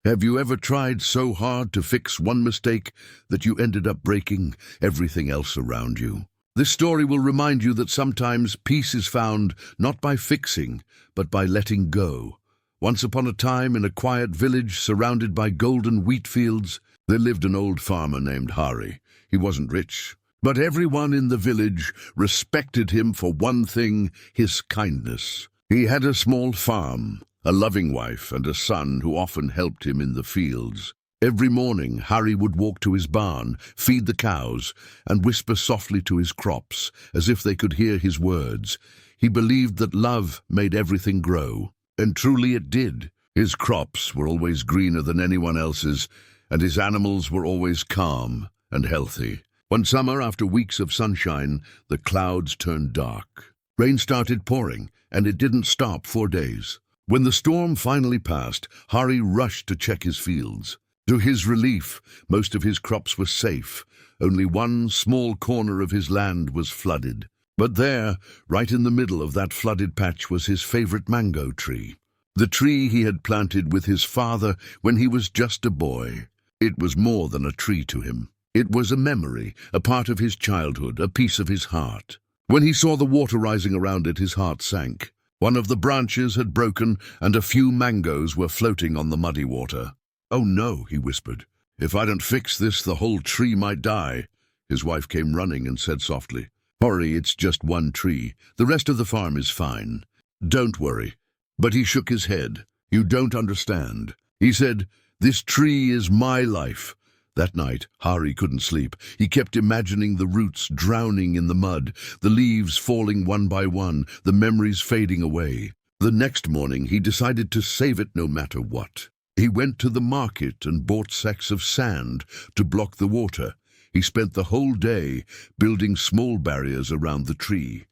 Have you ever tried so hard to fix one mistake that you ended up breaking everything else around you? This story will remind you that sometimes peace is found not by fixing, but by letting go. Once upon a time, in a quiet village surrounded by golden wheat fields, there lived an old farmer named Hari. He wasn't rich, but everyone in the village respected him for one thing: his kindness. He had a small farm, a loving wife, and a son who often helped him in the fields. Every morning, Hari would walk to his barn, feed the cows, and whisper softly to his crops, as if they could hear his words. He believed that love made everything grow, and truly it did. His crops were always greener than anyone else's, and his animals were always calm and healthy. One summer, after weeks of sunshine, the clouds turned dark. Rain started pouring, and it didn't stop for days. When the storm finally passed, Hari rushed to check his fields. To his relief, most of his crops were safe. Only one small corner of his land was flooded. But there, right in the middle of that flooded patch, was his favorite mango tree. The tree he had planted with his father when he was just a boy. It was more than a tree to him. It was a memory, a part of his childhood, a piece of his heart. When he saw the water rising around it, his heart sank. One of the branches had broken, and a few mangoes were floating on the muddy water. "Oh no," he whispered. "If I don't fix this, the whole tree might die." His wife came running and said softly, "Hari, it's just one tree. The rest of the farm is fine. Don't worry." But he shook his head. "You don't understand." He said, "This tree is my life." That night, Hari couldn't sleep. He kept imagining the roots drowning in the mud, the leaves falling one by one, the memories fading away. The next morning, he decided to save it no matter what. He went to the market and bought sacks of sand to block the water. He spent the whole day building small barriers around the tree.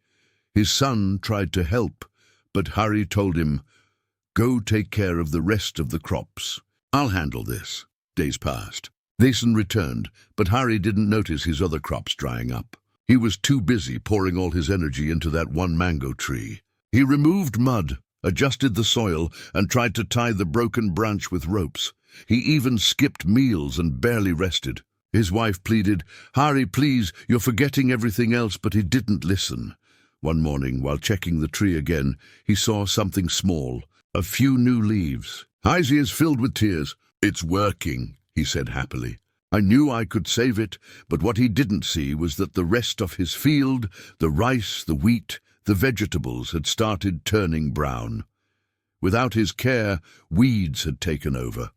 His son tried to help, but Hari told him, "Go take care of the rest of the crops. I'll handle this." Days passed. They soon returned, but Hari didn't notice his other crops drying up. He was too busy pouring all his energy into that one mango tree. He removed mud, adjusted the soil, and tried to tie the broken branch with ropes. He even skipped meals and barely rested. His wife pleaded, "Hari, please, you're forgetting everything else," but he didn't listen. One morning, while checking the tree again, he saw something small, a few new leaves. His eyes filled with tears. "It's working," he said happily. "I knew I could save it," but what he didn't see was that the rest of his field, the rice, the wheat, the vegetables, had started turning brown. Without his care, weeds had taken over.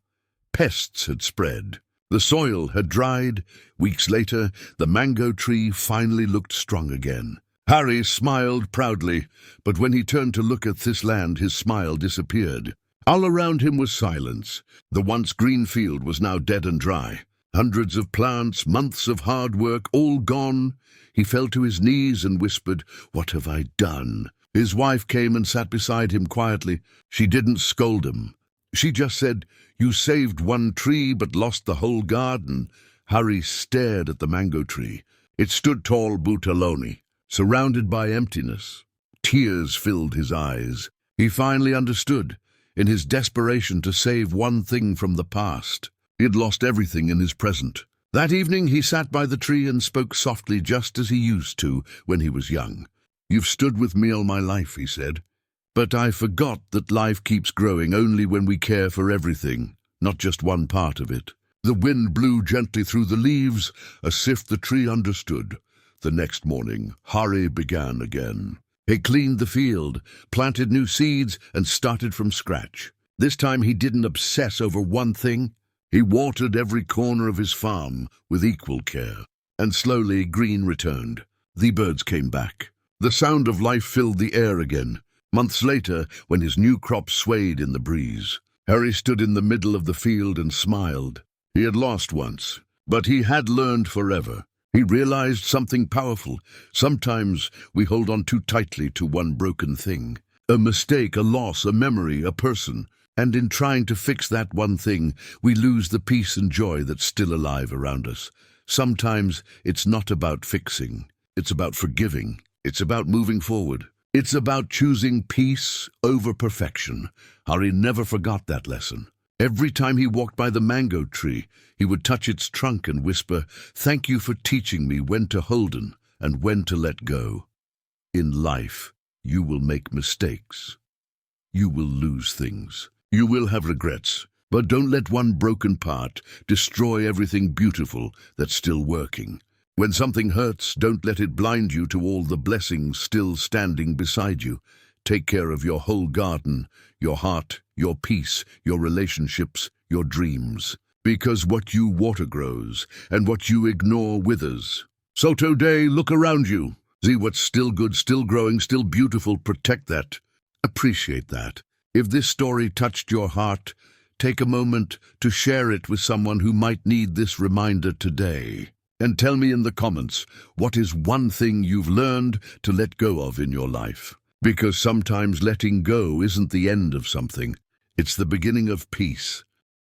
Pests had spread. The soil had dried. Weeks later, the mango tree finally looked strong again. Hari smiled proudly, but when he turned to look at this land, his smile disappeared. All around him was silence. The once green field was now dead and dry. Hundreds of plants, months of hard work, all gone. He fell to his knees and whispered, "What have I done?" His wife came and sat beside him quietly. She didn't scold him. She just said, "You saved one tree but lost the whole garden." Hari stared at the mango tree. It stood tall but alone, surrounded by emptiness. Tears filled his eyes. He finally understood. In his desperation to save one thing from the past, he had lost everything in his present. That evening he sat by the tree and spoke softly, just as he used to when he was young. "You've stood with me all my life," he said. "But I forgot that life keeps growing only when we care for everything, not just one part of it." The wind blew gently through the leaves, as if the tree understood. The next morning, Hari began again. He cleaned the field, planted new seeds, and started from scratch. This time he didn't obsess over one thing. He watered every corner of his farm with equal care. And slowly green returned. The birds came back. The sound of life filled the air again. Months later, when his new crops swayed in the breeze, Hari stood in the middle of the field and smiled. He had lost once, but he had learned forever. He realized something powerful. Sometimes we hold on too tightly to one broken thing. A mistake, a loss, a memory, a person. And in trying to fix that one thing, we lose the peace and joy that's still alive around us. Sometimes it's not about fixing. It's about forgiving. It's about moving forward. It's about choosing peace over perfection. Hari never forgot that lesson. Every time he walked by the mango tree, he would touch its trunk and whisper, "Thank you for teaching me when to hold on and when to let go." In life, you will make mistakes. You will lose things. You will have regrets. But don't let one broken part destroy everything beautiful that's still working. When something hurts, don't let it blind you to all the blessings still standing beside you. Take care of your whole garden, your heart, your peace, your relationships, your dreams. Because what you water grows, and what you ignore withers. So today, look around you. See what's still good, still growing, still beautiful. Protect that. Appreciate that. If this story touched your heart, take a moment to share it with someone who might need this reminder today. And tell me in the comments, what is one thing you've learned to let go of in your life? Because sometimes letting go isn't the end of something. It's the beginning of peace.